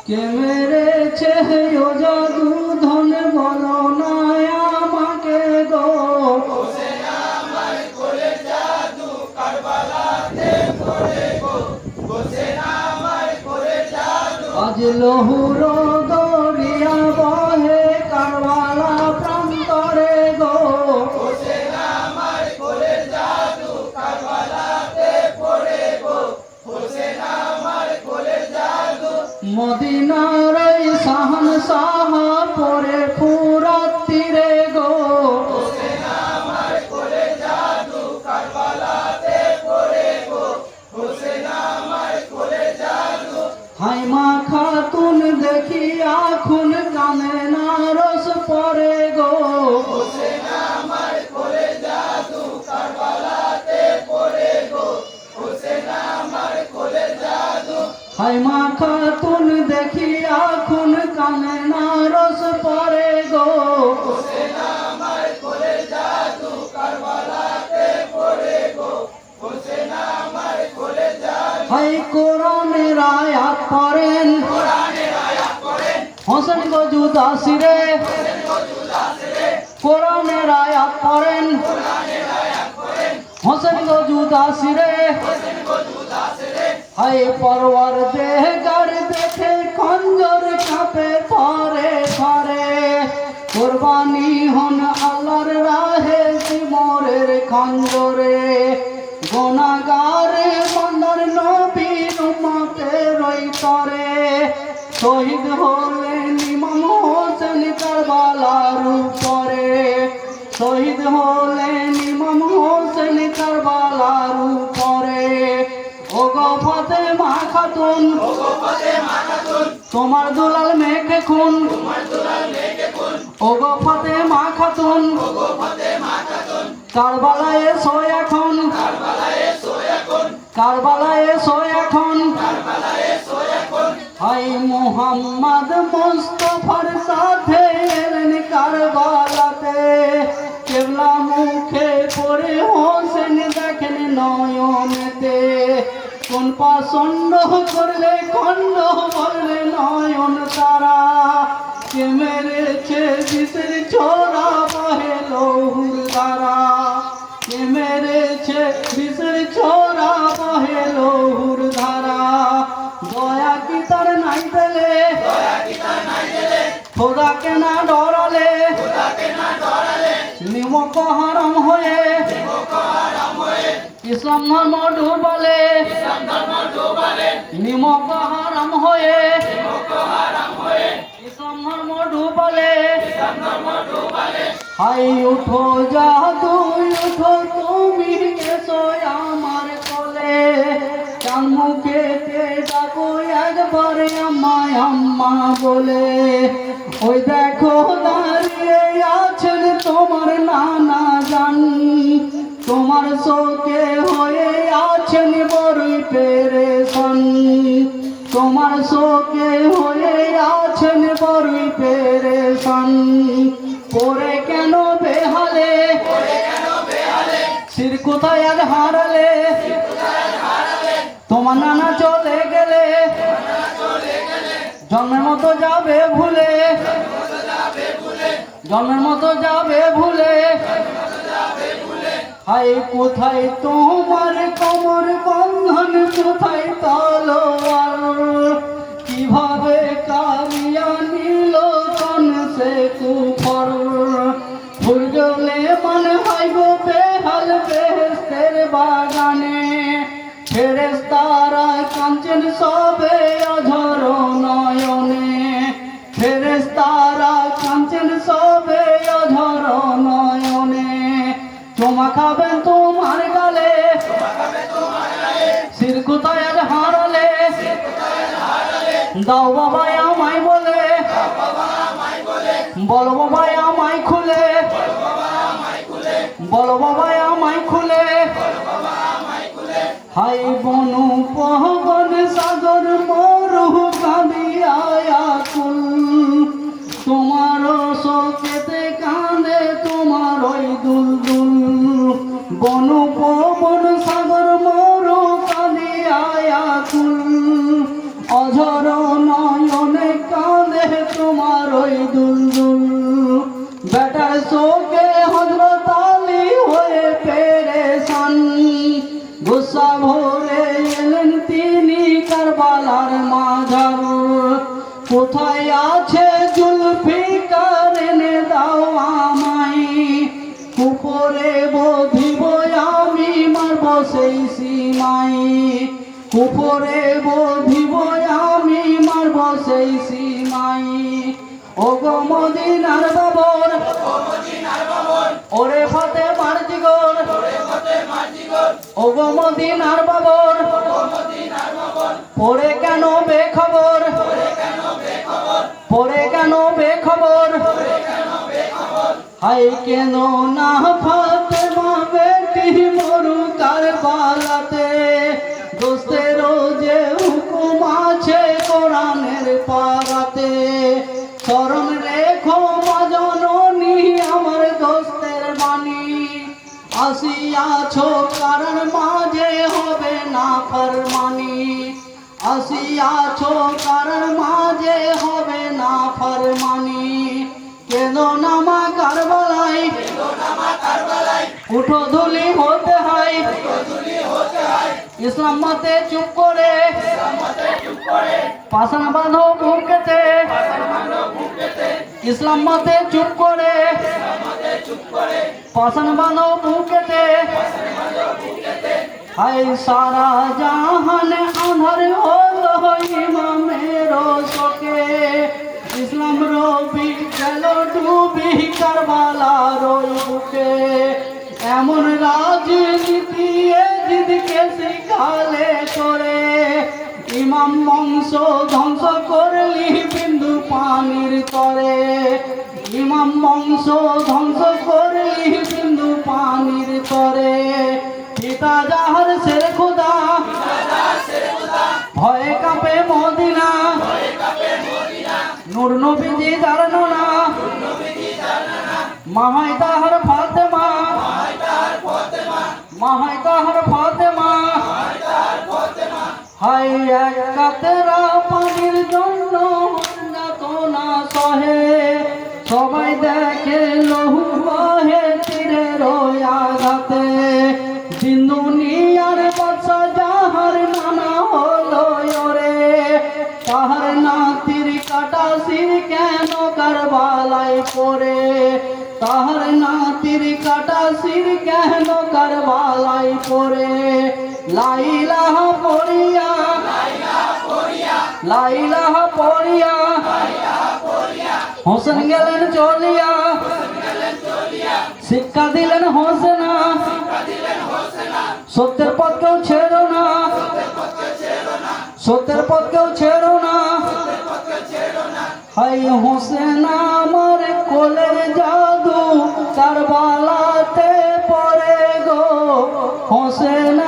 কে মেরেছে ও জাদু ধন বলো না আমাকে গো, হোসেন আমার কোলে জাদু কারবালাতে পড়ে গো, হোসেন আমার কোলে জাদু। আজ লহুর দরিয়া বহে কারবালা প্রান্তরে গো, হোসেন আমার কোলে জাদু কারবালাতে পড়ে গো, হোসেন আমার কোলে জাদু। মদিনার এই শাহনশাহ পরে ফুরাত তীরে গো, হোসেন আমার কোলে জাদু কারবালাতে পড়ে গো, হোসেন আমার কোলে জাদু। হাইমা খাতুন দেখিয়া খুন কানে নারস পরে গো, হোসেন আমার কোলে জাদু কারবালাতে পড়ে গো, হোসেন আমার কোলে জাদু। হাইমা খাতুন দেখিয়া খুন কানে নারস পরে গো, হোসেন আমার কোলে জাদু কারবালাতে পড়ে গো, হোসেন আমার কোলে জাদু। হাই কোরআনের আয়াত পড়েন, কোরআনের আয়াত পড়েন, হোসেন গো জুদাসিরে, হোসেন গো জুদাসিরে। কোরআনের আয়াত পড়েন, কোরআনের আয়াত পড়েন, হোসেন গো জুদাসিরে। হোসেন গো জুদাসিরে। হাই পরওয়ার দেহগার দেখে খঞ্জর কাঁপে থরে থরে, কোরবানি হন আল্লাহর রাহে সিমরের খঞ্জরে। গুনাহগারে বান্দার নবীর উম্মতের ওই তরে, শহীদ হলেন ইমাম হোসেন কারবালার উপরে, শহীদ হলেন ইমাম হোসেন কারবালার উপরে। ওগো ফাতেমা খাতুন, ওগো ফাতেমা খাতুন, তোমার দুলাল মেঘে খুন, তোমার দুলাল মেঘে খুন। ওগো ফাতেমা খাতুন, ওগো ফাতেমা খাতুন, কারবালায় এসো এখন, কারবালায় এসো এখন, কারবালায় এসো এখন। কারবালায় এসো এখন। হাই মুহাম্মদ মুস্তাফার সাথে এলেন কারবালাতে, কেবলা মুখে পড়ে হোসেন দেখেন নয়নেতে। কোন পাষণ্ড করলে খণ্ড বললে নয়ন তারা, কে মেরেছে বিষের ছোড়া বহে লহুর ধারা, কে মেরেছে বিষের ছোড়া বহে লহুর ধারা। দয়া কি তার নাই দিলে, দয়া কি তার নাই দিলে, খোদাকে না ডরালে, খোদাকে না ডরালে। নিমক হারাম হয়ে নিমক হারাম হয়ে ইসলাম ধর্ম ডুবালে, ইসলাম ধর্ম ডুবালে। নিমক হারাম হয়ে নিমক হারাম হয়ে ইসলাম ধর্ম ডুবালে। ইসলাম ধর্ম ডুবালে। হাই উঠো জাদু উঠো তুমি এসো আমার কোলে, চাঁদ মুখে ডাকো একবার আমায় আম্মা বলে। ওই দেখো দাঁড়িয়ে আছেন তোমার নানা জান, তোমার শোকে হয়ে আছেন বড়ই পেরেশান, তোমার শোকে হয়ে আছেন বড়ই পেরেশান। পরে কেন বেহালে, পরে কেন বেহালে, শির কোথায় আজ হারালে, কোথায় হারালে। তোমার নানা চলে গেলে, চলে গেলে জন্মের মতো যাবে ভুলে, মতো যাবে ভুলে, জন্মের মতো যাবে ভুলে। মতো যাবে ভুলে। হাই কোথায় তোমার কোমর বন্ধন, কোথায় তলোয়ার, কিভাবে কারিয়া নিল কোন সে কুফর। ফুলজলে মনে হয় গো বেহাল বেহেশতের বাগানে, ফেরেশতারা কাঁদছেন সবে অঝর নয়নে, ফেরেশতারা কাঁদছেন সবে অঝর নয়নে। চুমা খাবেন তোমার গালে, খাবে তোমার গায়ে, শির কোথায় আজ হারালে, কোথায় হারালে। দাও বাবা আমায় বলে, বাবা আমায় বলে, বলো বাবা আমায় খুলে, বাবা আমায় খুলে, বলো বাবা আমায় খুলে। বাবা আমায় খুলে। হাই বনু পবন সাগর মরু কাঁদিয়া কুল, তোমার শোকেতে কাঁদে তোমার ওই দুলদুল। বনু পবন সাগর মরু কাঁদিয়া কুল, অঝর নয়নে কুপুরে বধিব আমি মারব সেই সীমাই। ও গো মদিনার বাবর ওরে ফতে মার্জিগর, ও গো মদিনার বাবর পরে কেন বেখবর, পরে কেন বেখবর, হাই কেন না ফাতেমা বেটি মরু কারবালাতে। দোস্তের যে হুকুম আছে কোরআনের পারাতে, স্মরণ রেখো মা জননী আমার দোস্তের বাণী। আসিয়াছো কারণ মাঝে হবে না ফরমানি, আসিয়াছো কারণ মাঝে হবে না ফরমানি। কেঁদো না মা কারবালায়, উঠো ধুলি হতে হয়। ইসলাম মতে চুপ করে পাষাণ বাঁধো বুকেতে, ইসলাম মতে চুপ করে পাষাণ বাঁধো বুকেতে। হাই সারা জাহান আধার হলো ইমামের শোকে, ইসলাম রবি গেল ডুবি কারবালার বুকে। এমন রাজনীতি দিদিকে শিখালে করে, ইমাম বংশ ধ্বংস করলি বিন্দু পানির তরে, ইমাম বংশ ধ্বংস করলি বিন্দু পানির তরে। পিতা যাহার শের খোদা ভয়ে কাঁপে মদিনা, নূর নবীজি জানো না মাহাই তাহার ফাতেমা, মাহাই তাহার ফাতেমা। হাই এক কাতরা পানির জন্য যাত না সহে, সবাই দেখে লহু বহে তীরের আঘাতে। দিন দুনিয়ার বাদশা যাহার নানা হলো রে, তাহার নাতির কাটা শির কেন কারবালায় পড়ে, তাহার নাতির কাটা শির কেন কারবালায় পড়ে। লাইলাহা পড়িয়া, লাইলাহা পড়িয়া হোসেন গেলেন চলিয়া, শিক্ষা দিলেন হোসেনা, সত্যের পথ কেউ ছেড়ো না, সত্যের পথ কেউ ছেড়ো না। হাই হোসেন আমার কোলের জাদু কারবালাতে পড়ে গো, হোসেন